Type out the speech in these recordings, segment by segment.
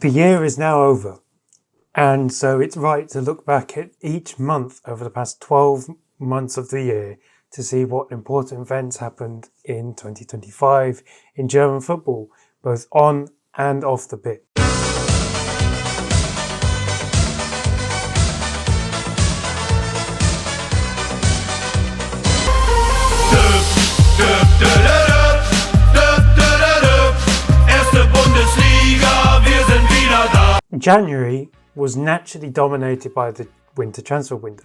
The year is now over, and so it's right to look back at each month over the past 12 months of the year to see what important events happened in 2025 in German football, both on and off the pitch. January was naturally dominated by the winter transfer window.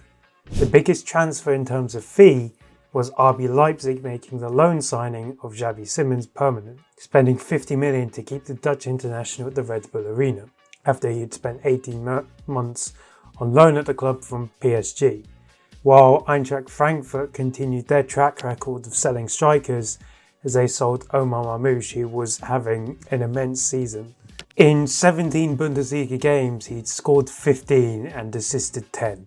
The biggest transfer in terms of fee was RB Leipzig making the loan signing of Xavi Simons permanent, spending 50 million to keep the Dutch international at the Red Bull Arena, after he had spent 18 months on loan at the club from PSG, while Eintracht Frankfurt continued their track record of selling strikers as they sold Omar Marmoush, who was having an immense season. In 17 Bundesliga games, he'd scored 15 and assisted 10.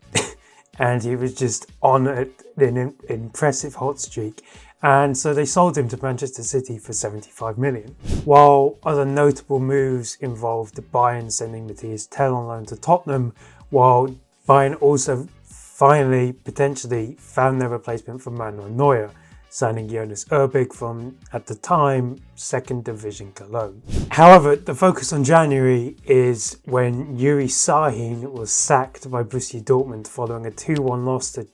And he was just on an impressive hot streak. And so they sold him to Manchester City for 75 million. While other notable moves involved Bayern sending Matthias Tell on loan to Tottenham, while Bayern also finally potentially found their replacement for Manuel Neuer, signing Jonas Urbig from, at the time, 2nd Division Cologne. However, the focus on January is when Yuri Sahin was sacked by Borussia Dortmund following a 2-1 loss to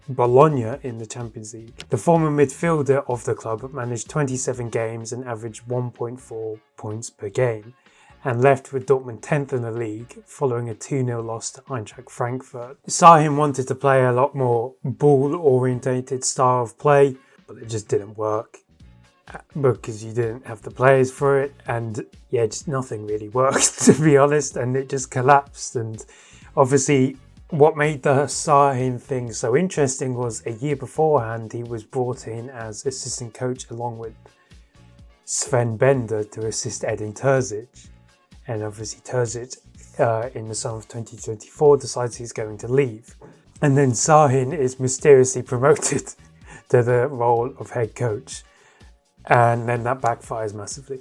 Bologna in the Champions League. The former midfielder of the club managed 27 games and averaged 1.4 points per game, and left with Dortmund 10th in the league following a 2-0 loss to Eintracht Frankfurt. Sahin wanted to play a lot more ball-orientated style of play, but it just didn't work because you didn't have the players for it, and just nothing really worked, to be honest, and it just collapsed. And obviously what made the Sahin thing so interesting was a year beforehand he was brought in as assistant coach along with Sven Bender to assist Edin Terzic, and obviously Terzic in the summer of 2024 decides he's going to leave, and then Sahin is mysteriously promoted to the role of head coach, and then that backfires massively.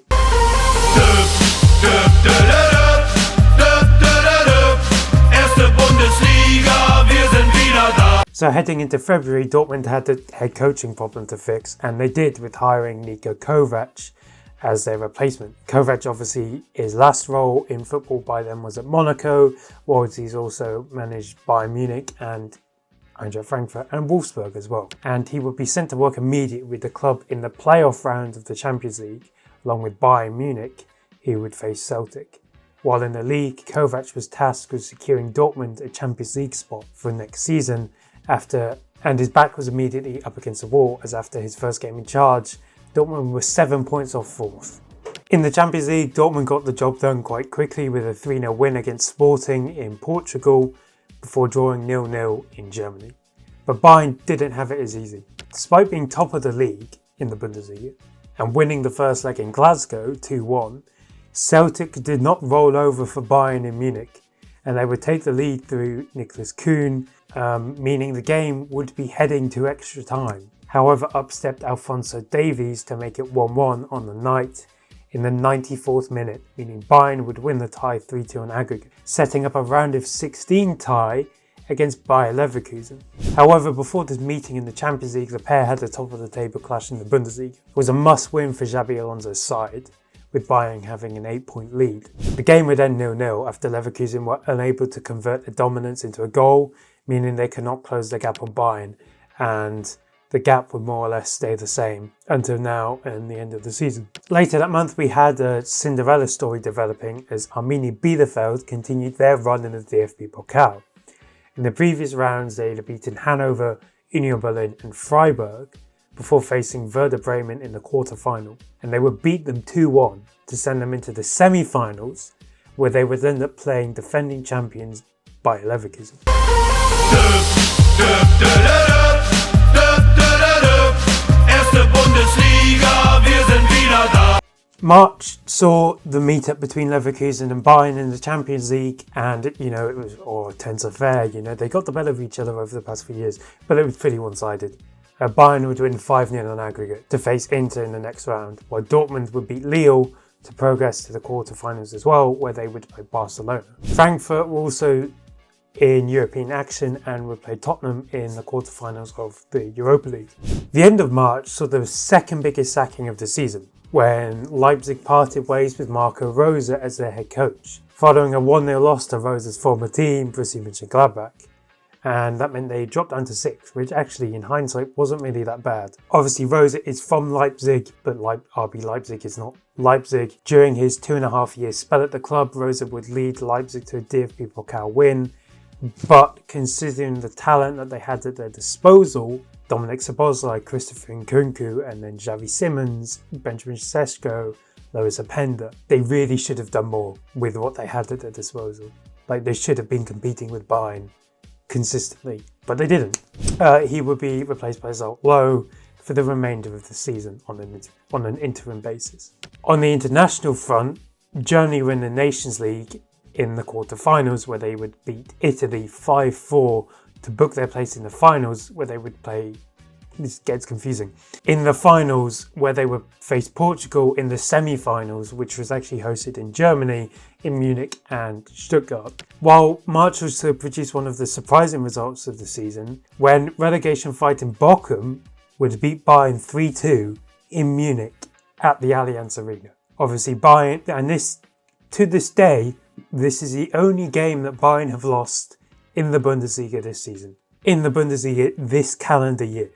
So heading into February, Dortmund had a head coaching problem to fix, and they did with hiring Niko Kovac as their replacement. Kovac, obviously, his last role in football by then was at Monaco, whilst he's also managed Bayern Munich and Eintracht Frankfurt and Wolfsburg as well. And he would be sent to work immediately with the club in the playoff round of the Champions League, along with Bayern Munich, who would face Celtic. While in the league, Kovac was tasked with securing Dortmund a Champions League spot for next season, and his back was immediately up against the wall, as after his first game in charge, Dortmund was 7 points off fourth. In the Champions League, Dortmund got the job done quite quickly with a 3-0 win against Sporting in Portugal, before drawing 0-0 in Germany. But Bayern didn't have it as easy. Despite being top of the league in the Bundesliga and winning the first leg in Glasgow 2-1, Celtic did not roll over for Bayern in Munich, and they would take the lead through Niklas Kühn, meaning the game would be heading to extra time. However, up stepped Alphonso Davies to make it 1-1 on the night in the 94th minute, meaning Bayern would win the tie 3-2 on aggregate, setting up a round of 16 tie against Bayer Leverkusen. However, before this meeting in the Champions League, the pair had a top of the table clash in the Bundesliga. It was a must-win for Xabi Alonso's side, with Bayern having an 8-point lead. The game would end 0-0 after Leverkusen were unable to convert a dominance into a goal, meaning they could not close the gap on Bayern, and the gap would more or less stay the same until now and the end of the season. Later that month, we had a Cinderella story developing as Arminia Bielefeld continued their run in the DFB Pokal. In the previous rounds, they had beaten Hanover, Union Berlin and Freiburg before facing Werder Bremen in the quarter-final, and they would beat them 2-1 to send them into the semi-finals, where they would end up playing defending champions Bayer Leverkusen. March saw the meet-up between Leverkusen and Bayern in the Champions League, and it was tense affair. They got the better of each other over the past few years, but it was pretty one-sided. Bayern would win 5-0 on aggregate to face Inter in the next round, while Dortmund would beat Lille to progress to the quarterfinals as well, where they would play Barcelona. Frankfurt were also in European action and would play Tottenham in the quarterfinals of the Europa League. The end of March saw the second biggest sacking of the season, when Leipzig parted ways with Marco Rose as their head coach, following a 1-0 loss to Rose's former team, Borussia Mönchengladbach. And that meant they dropped down to 6th, which actually in hindsight wasn't really that bad. Obviously Rose is from Leipzig, but RB Leipzig is not Leipzig. During his 2.5-year spell at the club, Rose would lead Leipzig to a DFB Pokal win, but considering the talent that they had at their disposal, Dominik Szoboszlai, Christopher Nkunku, and then Xavi Simons, Benjamin Sesko, Lois Openda, they really should have done more with what they had at their disposal. Like, they should have been competing with Bayern consistently, but they didn't. He would be replaced by Zsolt Lowe for the remainder of the season on an interim basis. On the international front, Germany were in the Nations League in the quarterfinals, where they would beat Italy 5-4 to book their place in the finals, where they would play. This gets confusing. In the finals, where they would face Portugal in the semi-finals, which was actually hosted in Germany, in Munich and Stuttgart. While March was to produce one of the surprising results of the season, when relegation fighting Bochum would beat Bayern 3-2 in Munich at the Allianz Arena. Obviously Bayern, and to this day, this is the only game that Bayern have lost in the Bundesliga this season. In the Bundesliga this calendar year.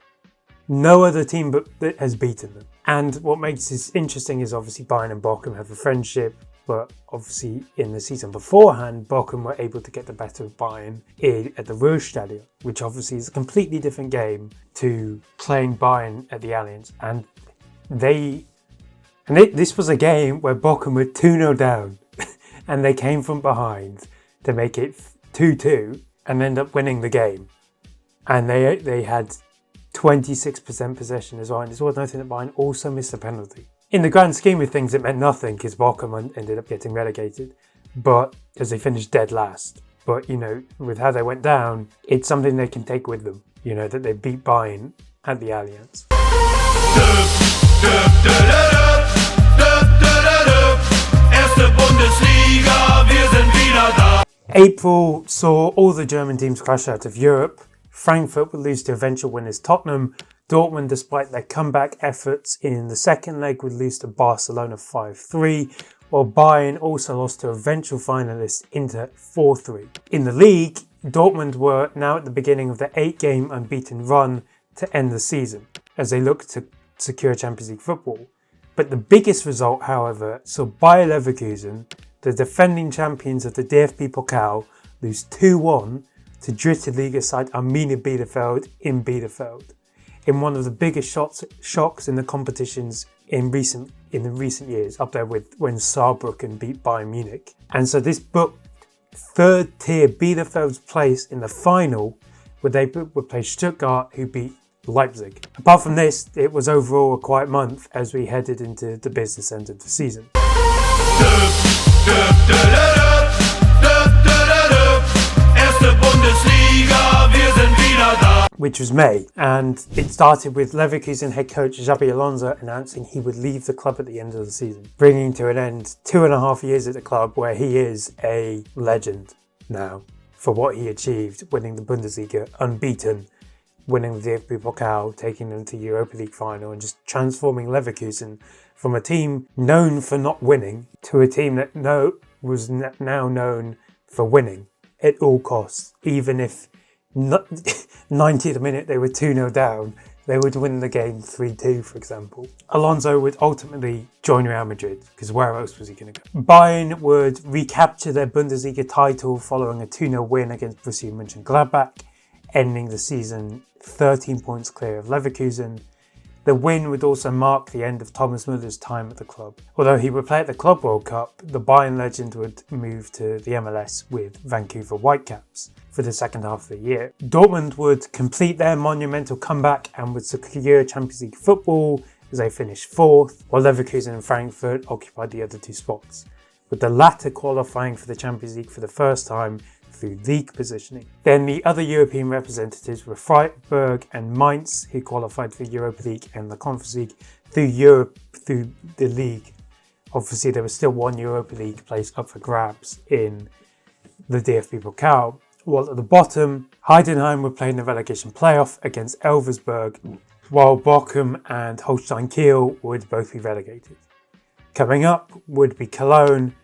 No other team that has beaten them. And what makes this interesting is obviously Bayern and Bochum have a friendship, but obviously in the season beforehand, Bochum were able to get the better of Bayern at the Ruhrstadion, which obviously is a completely different game to playing Bayern at the Allianz. And this was a game where Bochum were 2-0 down, and they came from behind to make it 2-2 and end up winning the game. And they had 26% possession as well, and it's worth noting that Bayern also missed a penalty. In the grand scheme of things, it meant nothing because Bochum ended up getting relegated, but as they finished dead last. But, with how they went down, it's something they can take with them, that they beat Bayern at the Allianz. April saw all the German teams crash out of Europe. Frankfurt would lose to eventual winners Tottenham. Dortmund, despite their comeback efforts in the second leg, would lose to Barcelona 5-3, while Bayern also lost to eventual finalist Inter 4-3. In the league, Dortmund were now at the beginning of their 8-game unbeaten run to end the season, as they looked to secure Champions League football. But the biggest result, however, saw Bayer Leverkusen, the defending champions of the DFB Pokal, lose 2-1 to Dritte Liga side Arminia Bielefeld in Bielefeld, in one of the biggest shocks in the competitions in the recent years, up there with when Saarbrücken beat Bayern Munich. And so this booked third tier Bielefeld's place in the final, where they would play Stuttgart, who beat Leipzig. Apart from this, it was overall a quiet month as we headed into the business end of the season. Which was May, and it started with Leverkusen head coach Xabi Alonso announcing he would leave the club at the end of the season, bringing to an end 2.5 years at the club, where he is a legend now for what he achieved, winning the Bundesliga unbeaten, winning the DFB Pokal, taking them to Europa League final, and just transforming Leverkusen from a team known for not winning to a team that was now known for winning at all costs. Even if 90th minute they were 2-0 down, they would win the game 3-2, for example. Alonso would ultimately join Real Madrid, because where else was he going to go? Bayern would recapture their Bundesliga title following a 2-0 win against Borussia Mönchengladbach, ending the season 13 points clear of Leverkusen. The win would also mark the end of Thomas Müller's time at the club. Although he would play at the Club World Cup, the Bayern legend would move to the MLS with Vancouver Whitecaps for the second half of the year. Dortmund would complete their monumental comeback and would secure Champions League football as they finished 4th, while Leverkusen and Frankfurt occupied the other 2 spots, with the latter qualifying for the Champions League for the first time through league positioning. Then the other European representatives were Freiburg and Mainz, who qualified for Europa League and the Conference League through the league, Obviously, there was still one Europa League place up for grabs in the DFB Pokal. While at the bottom, Heidenheim were playing the relegation playoff against Elversberg, while Bochum and Holstein Kiel would both be relegated. Coming up would be Cologne,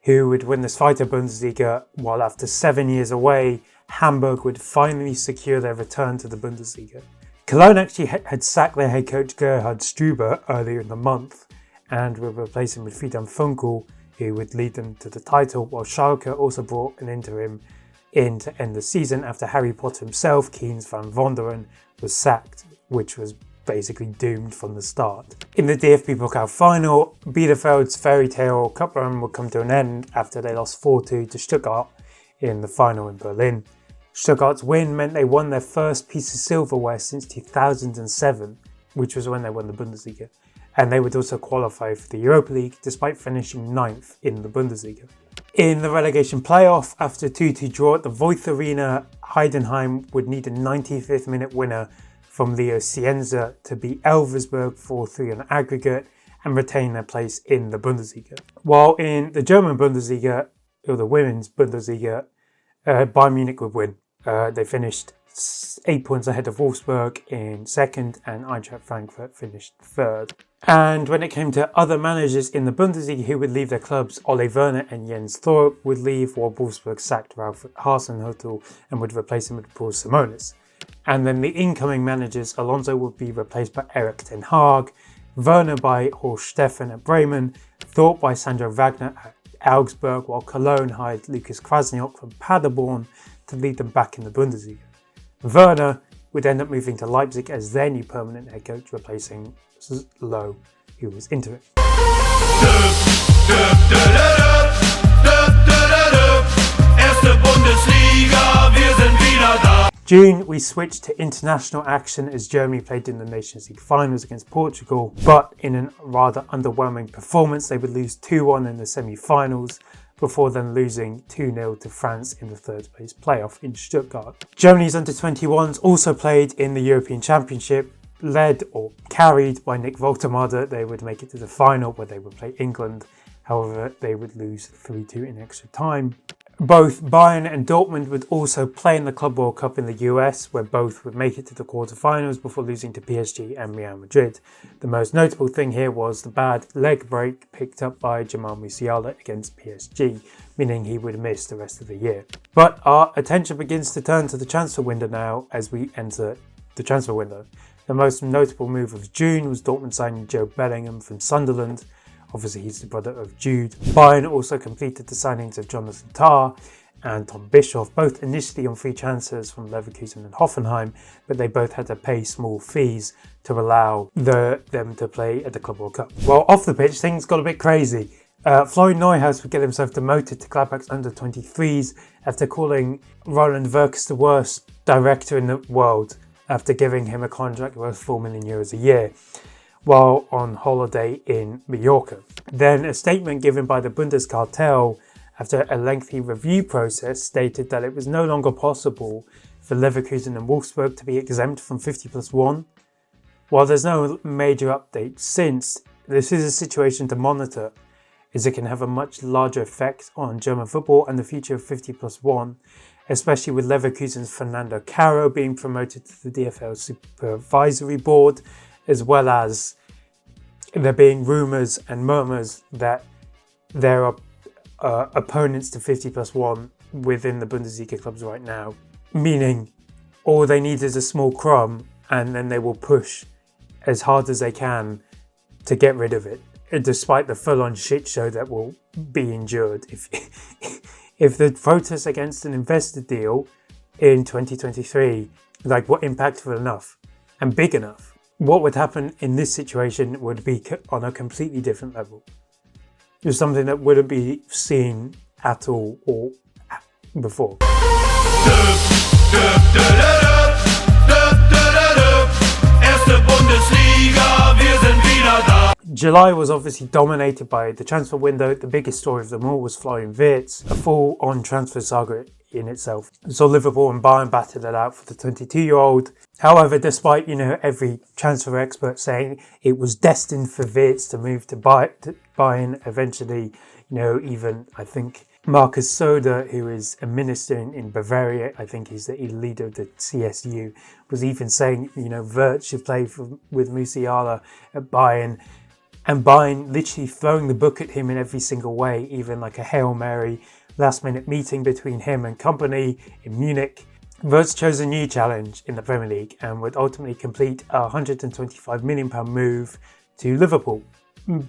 who would win the Zweite Bundesliga, while after 7 years away, Hamburg would finally secure their return to the Bundesliga. Cologne actually had sacked their head coach Gerhard Struber earlier in the month and would replace him with Friedhelm Funkel, who would lead them to the title, while Schalke also brought an interim in to end the season after Harry Potter himself, Keens van Vonderen, was sacked, which was basically doomed from the start. In the DFB Pokal final, Bielefeld's fairy tale cup run would come to an end after they lost 4-2 to Stuttgart in the final in Berlin. Stuttgart's win meant they won their first piece of silverware since 2007, which was when they won the Bundesliga, and they would also qualify for the Europa League despite finishing 9th in the Bundesliga. In the relegation playoff, after a 2-2 draw at the Voith Arena, Heidenheim would need a 95th minute winner from Leo Cienza to beat Elversberg 4-3 on aggregate and retain their place in the Bundesliga. While in the German Bundesliga, or the Women's Bundesliga, Bayern Munich would win. They finished 8 points ahead of Wolfsburg in second, and Eintracht Frankfurt finished third. And when it came to other managers in the Bundesliga who would leave their clubs, Ole Werner and Jens Thorp would leave, while Wolfsburg sacked Ralf Hasenhüttl and would replace him with Paul Simonis. And then the incoming managers, Alonso would be replaced by Erik ten Hag, Werner by Horst Steffen at Bremen, Thorp by Sandro Wagner at Augsburg, while Cologne hired Lukas Kwasniok from Paderborn to lead them back in the Bundesliga. Werner would end up moving to Leipzig as their new permanent head coach, replacing Loh, who was interim. June, we switched to international action as Germany played in the Nations League finals against Portugal, but in a rather underwhelming performance, they would lose 2-1 in the semi-finals before then losing 2-0 to France in the third place playoff in Stuttgart. Germany's under-21s also played in the European Championship, led or carried by Nick Woltemade. They would make it to the final where they would play England. However, they would lose 3-2 in extra time. Both Bayern and Dortmund would also play in the Club World Cup in the US, where both would make it to the quarterfinals before losing to PSG and Real Madrid. The most notable thing here was the bad leg break picked up by Jamal Musiala against PSG, meaning he would miss the rest of the year. But our attention begins to turn to the transfer window now as we enter the transfer window. The most notable move of June was Dortmund signing Joe Bellingham from Sunderland. Obviously, he's the brother of Jude. Bayern also completed the signings of Jonathan Tah and Tom Bischoff, both initially on free transfers from Leverkusen and Hoffenheim, but they both had to pay small fees to allow them to play at the Club World Cup. Well, off the pitch, things got a bit crazy. Florian Neuhaus would get himself demoted to Gladbach's under-23s after calling Roland Wirtz the worst director in the world after giving him a contract worth €4 million a year, while on holiday in Mallorca. Then a statement given by the Bundeskartell after a lengthy review process stated that it was no longer possible for Leverkusen and Wolfsburg to be exempt from 50+1. While there's no major update since, this is a situation to monitor as it can have a much larger effect on German football and the future of 50+1, especially with Leverkusen's Fernando Caro being promoted to the DFL Supervisory Board, as well as there being rumours and murmurs that there are opponents to 50+1 within the Bundesliga clubs right now, meaning all they need is a small crumb and then they will push as hard as they can to get rid of it, despite the full-on shit show that will be endured. If the protests against an investor deal in 2023 were impactful enough and big enough, what would happen in this situation would be on a completely different level. It was something that wouldn't be seen at all or before. July was obviously dominated by the transfer window. The biggest story of them all was Florian Wirtz. A full-on transfer saga in itself. So Liverpool and Bayern battled it out for the 22-year-old. However, despite, every transfer expert saying it was destined for Wirtz to move to Bayern eventually, even I think Marcus Söder, who is a minister in Bavaria, I think he's the leader of the CSU, was even saying, Wirtz should play with Musiala at Bayern. And Bayern literally throwing the book at him in every single way, even like a Hail Mary last-minute meeting between him and company in Munich. Wirtz chose a new challenge in the Premier League and would ultimately complete a £125 million move to Liverpool,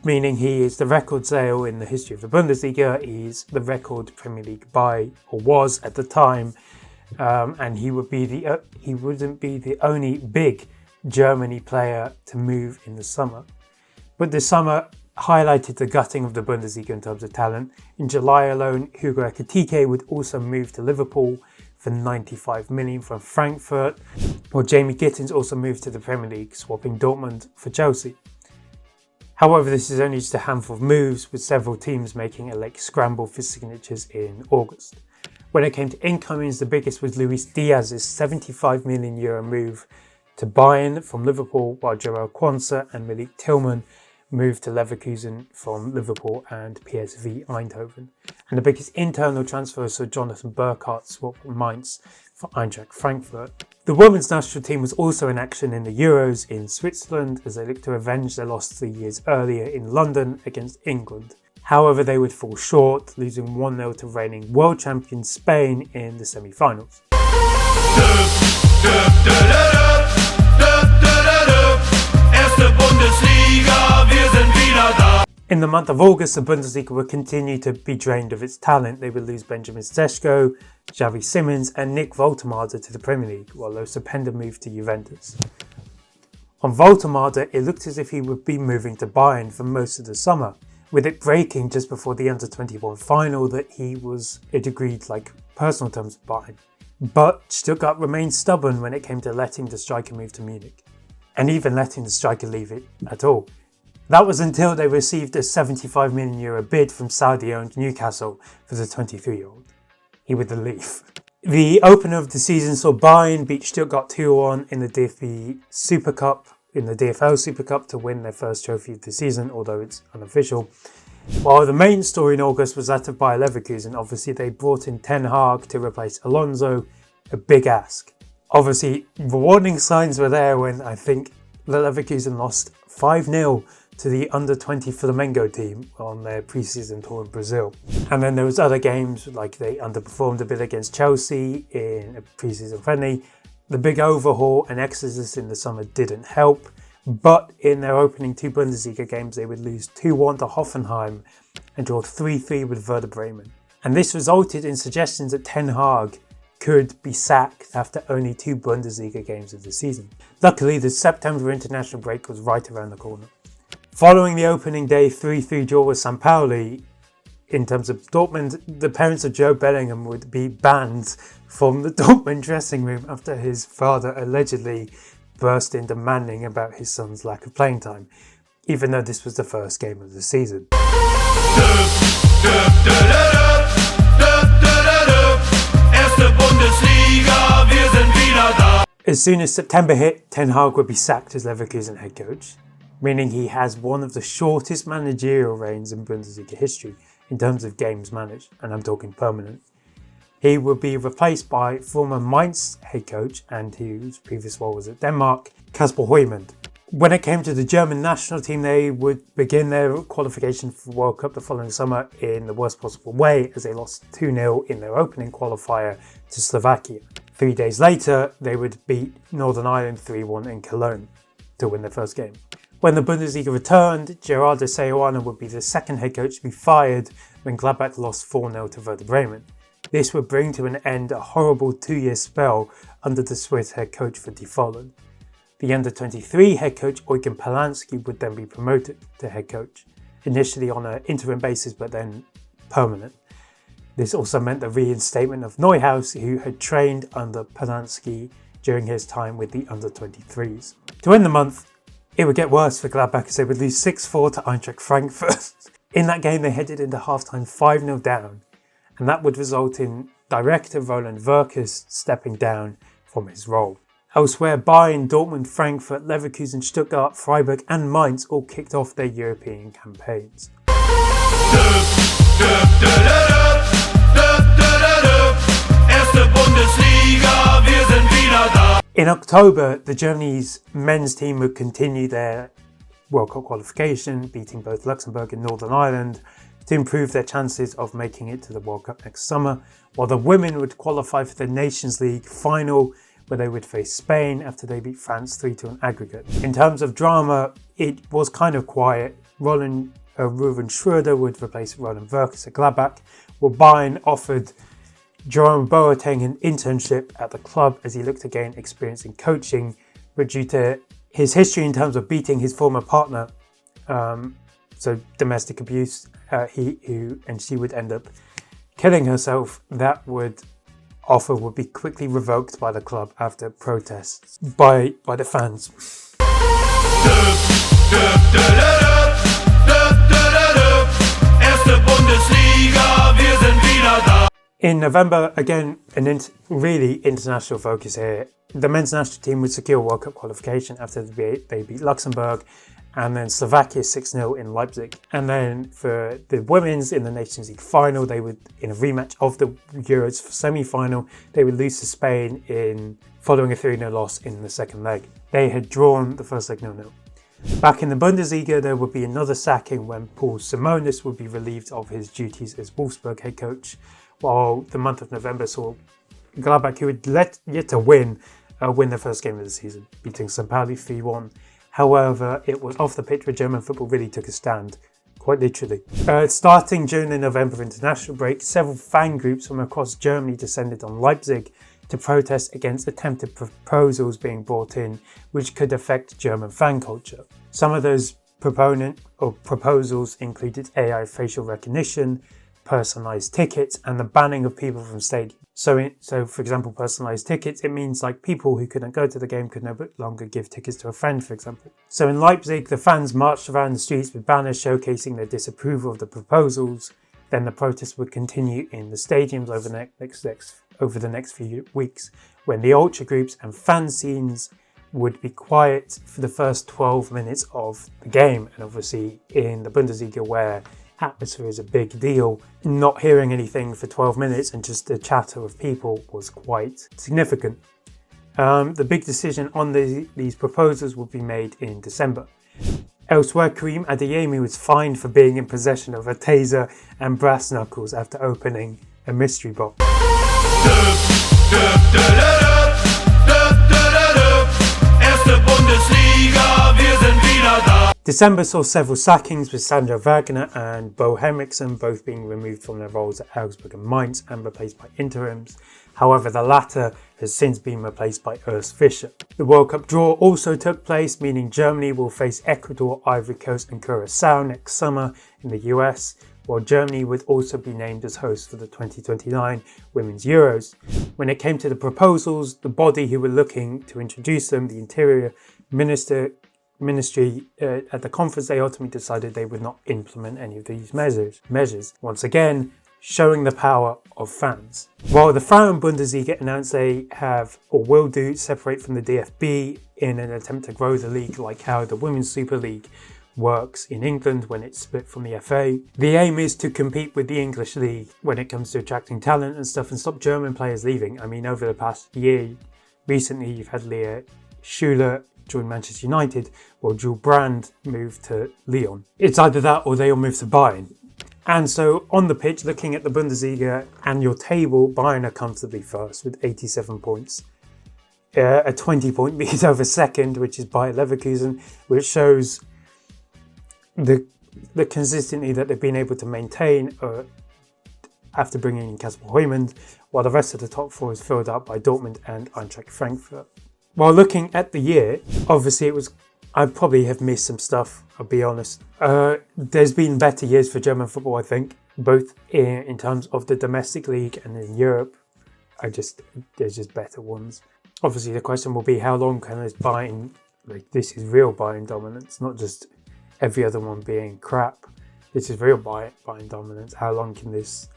meaning he is the record sale in the history of the Bundesliga. He's the record Premier League buy, or was at the time, and he wouldn't be the only big Germany player to move in the summer. But this summer highlighted the gutting of the Bundesliga in terms of talent. In July alone, Hugo Ekitike would also move to Liverpool for $95 million from Frankfurt, while Jamie Gittins also moved to the Premier League, swapping Dortmund for Chelsea. However, this is only just a handful of moves, with several teams making a late scramble for signatures in August. When it came to incomings, the biggest was Luis Diaz's €75 million move to Bayern from Liverpool, while Joel Quansah and Malik Tillman moved to Leverkusen from Liverpool and PSV Eindhoven. And the biggest internal transfer saw Jonathan Burkhardt swap from Mainz for Eintracht Frankfurt. The women's national team was also in action in the Euros in Switzerland as they looked to avenge their loss 3 years earlier in London against England. However, they would fall short, losing 1-0 to reigning world champion Spain in the semi-finals. In the month of August, the Bundesliga would continue to be drained of its talent. They would lose Benjamin Sesko, Xavi Simons and Nick Woltemade to the Premier League, while Lo Cepeda moved to Juventus. On Woltemade, it looked as if he would be moving to Bayern for most of the summer, with it breaking just before the Under-21 final that he had agreed personal terms with Bayern. But Stuttgart remained stubborn when it came to letting the striker move to Munich, and even letting the striker leave it at all. That was until they received a €75 million bid from Saudi-owned Newcastle for the 23-year-old. He would then leave. The opener of the season saw Bayern beat Stuttgart 2-1 in the DFL Super Cup to win their first trophy of the season, although it's unofficial. While the main story in August was that of Bayer Leverkusen, obviously they brought in Ten Hag to replace Alonso, a big ask. Obviously, the warning signs were there when I think the Leverkusen lost 5-0 to the under-20 Flamengo team on their pre-season tour in Brazil. And then there was other games, like they underperformed a bit against Chelsea in a pre-season friendly. The big overhaul and exodus in the summer didn't help, but in their opening 2 Bundesliga games they would lose 2-1 to Hoffenheim and draw 3-3 with Werder Bremen. And this resulted in suggestions that Ten Hag could be sacked after only 2 Bundesliga games of the season. Luckily, the September international break was right around the corner. Following the opening day 3-3 draw with St. Pauli, in terms of Dortmund, the parents of Joe Bellingham would be banned from the Dortmund dressing room after his father allegedly burst in demanding about his son's lack of playing time, even though this was the first game of the season. As soon as September hit, Ten Hag would be sacked as Leverkusen head coach, meaning he has one of the shortest managerial reigns in Bundesliga history in terms of games managed, and I'm talking permanent. He would be replaced by former Mainz head coach, and whose previous role was at Denmark, Kasper Højlund. When it came to the German national team, they would begin their qualification for World Cup the following summer in the worst possible way, as they lost 2-0 in their opening qualifier to Slovakia. 3 days later, they would beat Northern Ireland 3-1 in Cologne to win their first game. When the Bundesliga returned, Gerardo Seoane would be the second head coach to be fired when Gladbach lost 4-0 to Werder Bremen. This would bring to an end a horrible 2-year spell under the Swiss head coach for Fohlen. The under-23 head coach Eugen Polanski would then be promoted to head coach, initially on an interim basis but then permanent. This also meant the reinstatement of Neuhaus, who had trained under Polanski during his time with the under-23s. To end the month, it would get worse for Gladbach as they would lose 6-4 to Eintracht Frankfurt. In that game, they headed into halftime 5-0 down, and that would result in director Roland Wirtz stepping down from his role. Elsewhere, Bayern, Dortmund, Frankfurt, Leverkusen, Stuttgart, Freiburg and Mainz all kicked off their European campaigns. Erste Bundesliga, wir sind wieder da. In October, the Germany's men's team would continue their World Cup qualification, beating both Luxembourg and Northern Ireland to improve their chances of making it to the World Cup next summer, while the women would qualify for the Nations League final, where they would face Spain after they beat France 3-2 on aggregate. In terms of drama, it was kind of quiet. Ruven Schröder would replace Roland Wirtz at Gladbach, while Bayern offered Jerome Boateng an internship at the club as he looked to gain experience in coaching, but due to his history in terms of beating his former partner, so domestic abuse, she would end up killing herself. That offer would be quickly revoked by the club after protests by the fans. Erste Bundesliga, wir sind wieder da. In November, again, really international focus here. The men's national team would secure World Cup qualification after they beat Luxembourg and then Slovakia 6-0 in Leipzig. And then for the women's in the Nations League final, they would, in a rematch of the Euros semi-final, they would lose to Spain following a 3-0 loss in the second leg. They had drawn the first leg 0-0. Back in the Bundesliga, there would be another sacking when Paul Simonis would be relieved of his duties as Wolfsburg head coach, while the month of November saw Gladbach, who had yet to win the first game of the season, beating St. Pauli 3-1. However, it was off the pitch where German football really took a stand, quite literally. Starting during the November international break, several fan groups from across Germany descended on Leipzig to protest against attempted proposals being brought in, which could affect German fan culture. Some of those proposals included AI facial recognition, personalized tickets, and the banning of people from stadiums. So for example, personalized tickets, it means like people who couldn't go to the game could no longer give tickets to a friend, for example. So in Leipzig, the fans marched around the streets with banners showcasing their disapproval of the proposals. Then the protests would continue in the stadiums over the next few weeks, when the ultra groups and fan scenes would be quiet for the first 12 minutes of the game. And obviously in the Bundesliga, where atmosphere is a big deal, not hearing anything for 12 minutes and just the chatter of people was quite significant. The big decision on these proposals would be made in December. Elsewhere, Karim Adeyemi was fined for being in possession of a taser and brass knuckles after opening a mystery box. Erste Bundesliga, wir sind wieder da. December saw several sackings, with Sandro Wagner and Bo Henriksen both being removed from their roles at Augsburg and Mainz and replaced by interims. However, the latter has since been replaced by Urs Fischer. The World Cup draw also took place, meaning Germany will face Ecuador, Ivory Coast and Curacao next summer in the US, while Germany would also be named as host for the 2029 Women's Euros. When it came to the proposals, the body who were looking to introduce them, the Interior Ministry, at the conference, they ultimately decided they would not implement any of these measures. Once again, showing the power of fans. While the Frauen Bundesliga announced they have or will separate from the DFB in an attempt to grow the league, like how the Women's Super League works in England when it's split from the FA. The aim is to compete with the English League when it comes to attracting talent and stuff and stop German players leaving. I mean, over the past year, recently you've had Leah Schuler join Manchester United, while Jules Brand moved to Lyon. It's either that or they all move to Bayern. And so on the pitch, looking at the Bundesliga annual table, Bayern are comfortably first with 87 points. A 20-point lead over second, which is Bayer Leverkusen, which shows the consistency that they've been able to maintain after bringing in Kasper Heumann, while the rest of the top four is filled out by Dortmund and Eintracht Frankfurt. While looking at the year, obviously I probably have missed some stuff, I'll be honest. There's been better years for German football, I think, both in terms of the domestic league and in Europe. There's just better ones. Obviously, the question will be, how long can this this is real Bayern dominance, not just every other one being crap. This is real Bayern dominance. How long can this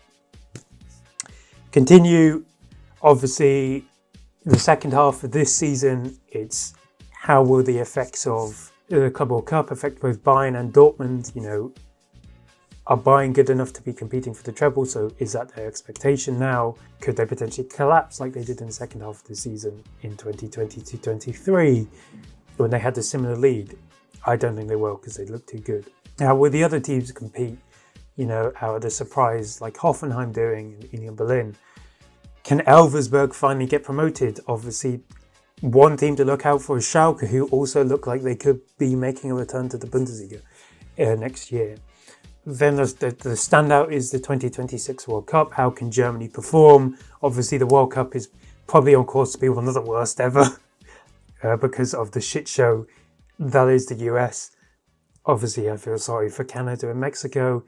continue. Obviously, the second half of this season, it's how will the effects of the Club World Cup affect both Bayern and Dortmund? Are Bayern good enough to be competing for the treble? So is that their expectation now? Could they potentially collapse like they did in the second half of the season in 2022-23 when they had a similar lead? I don't think they will, because they look too good. Now, will the other teams compete? How are the surprise like Hoffenheim doing in Union Berlin? Can Elversberg finally get promoted? Obviously, one team to look out for is Schalke, who also look like they could be making a return to the Bundesliga next year. Then the standout is the 2026 World Cup. How can Germany perform? Obviously, the World Cup is probably on course to be one of the worst ever because of the shit show that is the US. Obviously, I feel sorry for Canada and Mexico.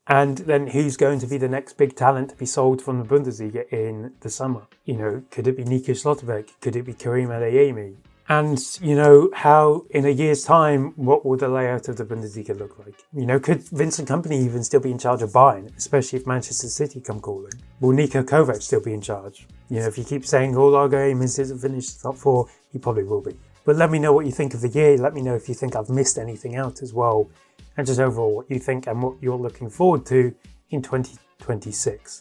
And then who's going to be the next big talent to be sold from the Bundesliga in the summer? Could it be Nico Schlotterbeck? Could it be Karim Adeyemi? And, how in a year's time, what will the layout of the Bundesliga look like? Could Vincent Kompany even still be in charge of Bayern, especially if Manchester City come calling? Will Niko Kovac still be in charge? If you keep saying all our games isn't finished top 4, he probably will be. But let me know what you think of the year. Let me know if you think I've missed anything out as well. And just overall what you think and what you're looking forward to in 2026.